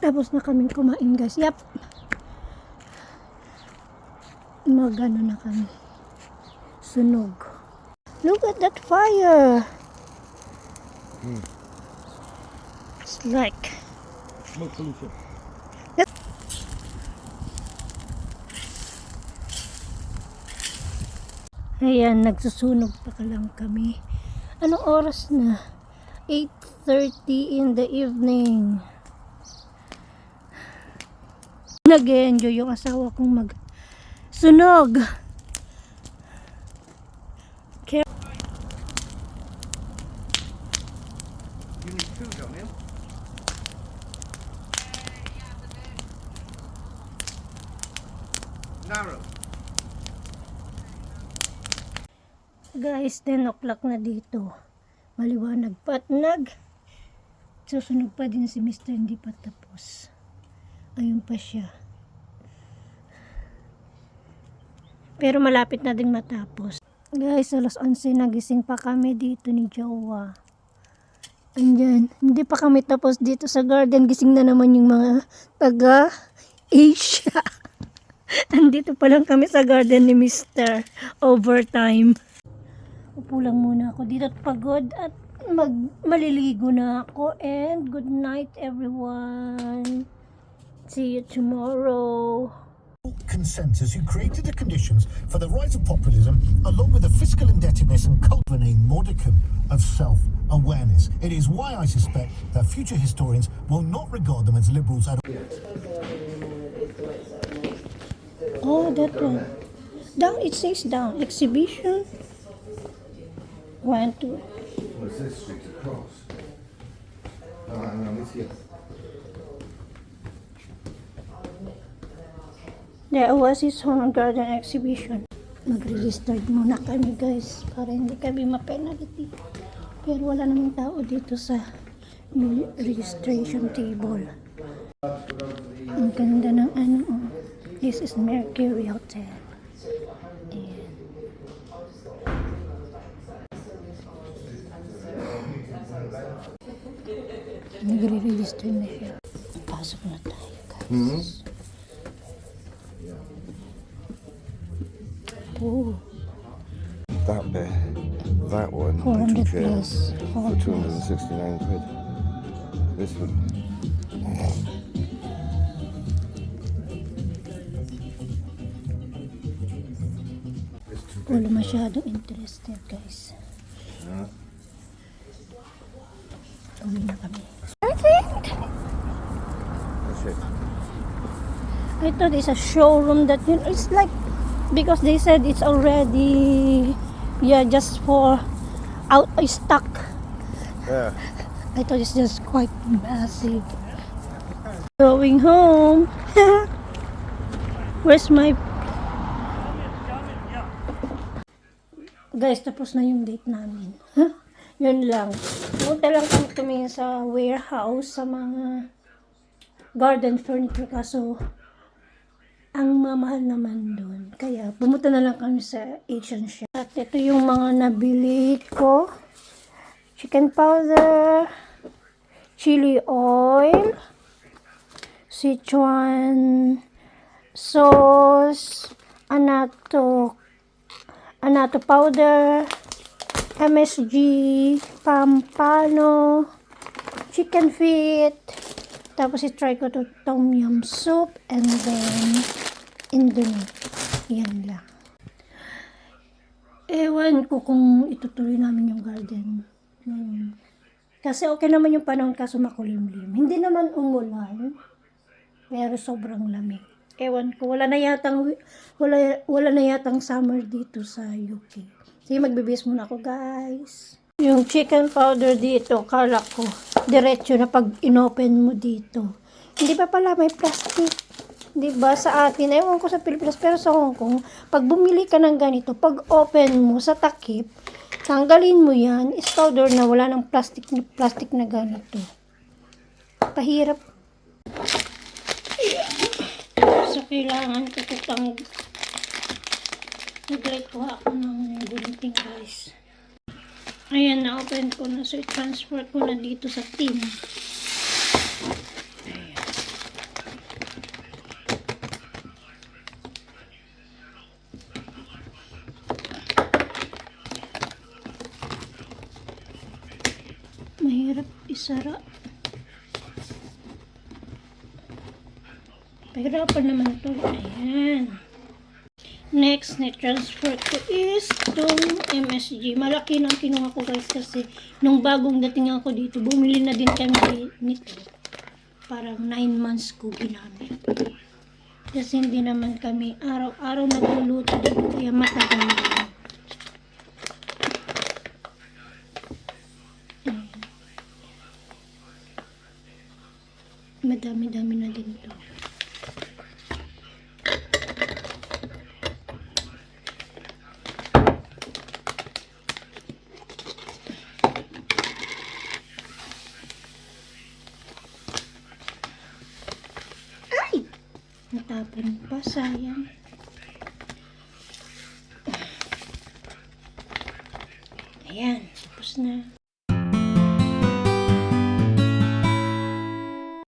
Tapos na kaming kumain guys. Yap. Magano na kami. Sunog. Look at that fire. It's like smoke pollution. Ayan, nagsusunog pa lang kami. Anong oras na? 8:30 in the evening. Nag-enjoy yung asawa kong mag-sunog. You need two, don't you? Narrow. Guys, 10 o'clock na dito. Maliwanag pa at susunog pa din si Mr. Hindi pa tapos. Ayun pa siya. Pero malapit na din matapos. Guys, alas 11 nagising pa kami dito ni Jowa. Andyan, hindi pa kami tapos dito sa garden. Gising na naman yung mga taga-Asia. Andito pa lang kami sa garden ni Mr. Overtime. Upo lang muna ako dito at pagod at maliligo na ako. And good night everyone. See you tomorrow. Consensus who created the conditions for the rise of populism along with the fiscal indebtedness and culture a modicum of self-awareness. It is why I suspect that future historians will not regard them as liberals at all. Oh, that one. Down, it says down. Exhibition. 1, 2. Well, it says street across. Hang on, it's here. The Oasis Home Garden Exhibition. Mag-register muna kami guys para hindi kami ma-penalty. Pero wala namang tao dito sa registration table. Ang ganda ng ano. This is Mercury Hotel. Ayan. Nagre-register na siya. Pasok na tayo guys. Oh, That bit, that one, 400 took it plus. for 269 quid. This one. Wala masyadong interested guys. Uwi na kami. Perfect! That's it. I thought it's a showroom that it's like, because they said it's already just for out stock. Yeah. I thought it's just quite massive. Going home. Where's my... Guys, tapos na yung date namin. Yun lang. Punta lang kami tumingin sa warehouse sa mga garden furniture kaso ang mamahal naman doon. Kaya pumunta na lang kami sa Asian shop. At ito yung mga nabili ko. Chicken powder, chili oil, Sichuan sauce, anato powder, MSG, pampano, chicken feet, tapos i-try ko to tom yum soup, and then Indomie. Yan lang. Ewan ko kung itutuloy namin yung garden. Kasi okay naman yung panahon kaso makulimlim. Hindi naman umulan, pero sobrang lamig. Ewan ko, wala na yatang summer dito sa UK. Sige, magbibis muna ako guys. Yung chicken powder dito, kala ko, diretso na pag inopen mo dito. Hindi pa pala may plastic. Diba sa atin, ewan ko sa Pilipinas, pero sa Hong Kong, pag bumili ka ng ganito, pag open mo sa takip, tanggalin mo yan, is powder na wala ng plastic na ganito. Pahirap. So, kailangan ko itang nag-light ko ako ng gunting guys. Ayan, na-open ko na. So, i-transfer ko na dito sa tin. Ayan. sara. Pahirapan naman to. Ayan. Next na transfer ko is itong MSG. Malaki nang kinuha ko guys kasi nung bagong dating ako dito, bumili na din kami nito. Parang 9 months ko ginamit. Kasi hindi naman kami araw-araw nagluluto dito kaya matagal din. Madami-dami na din to. Ay! Natapon pa, sayang. Ayan, tapos na.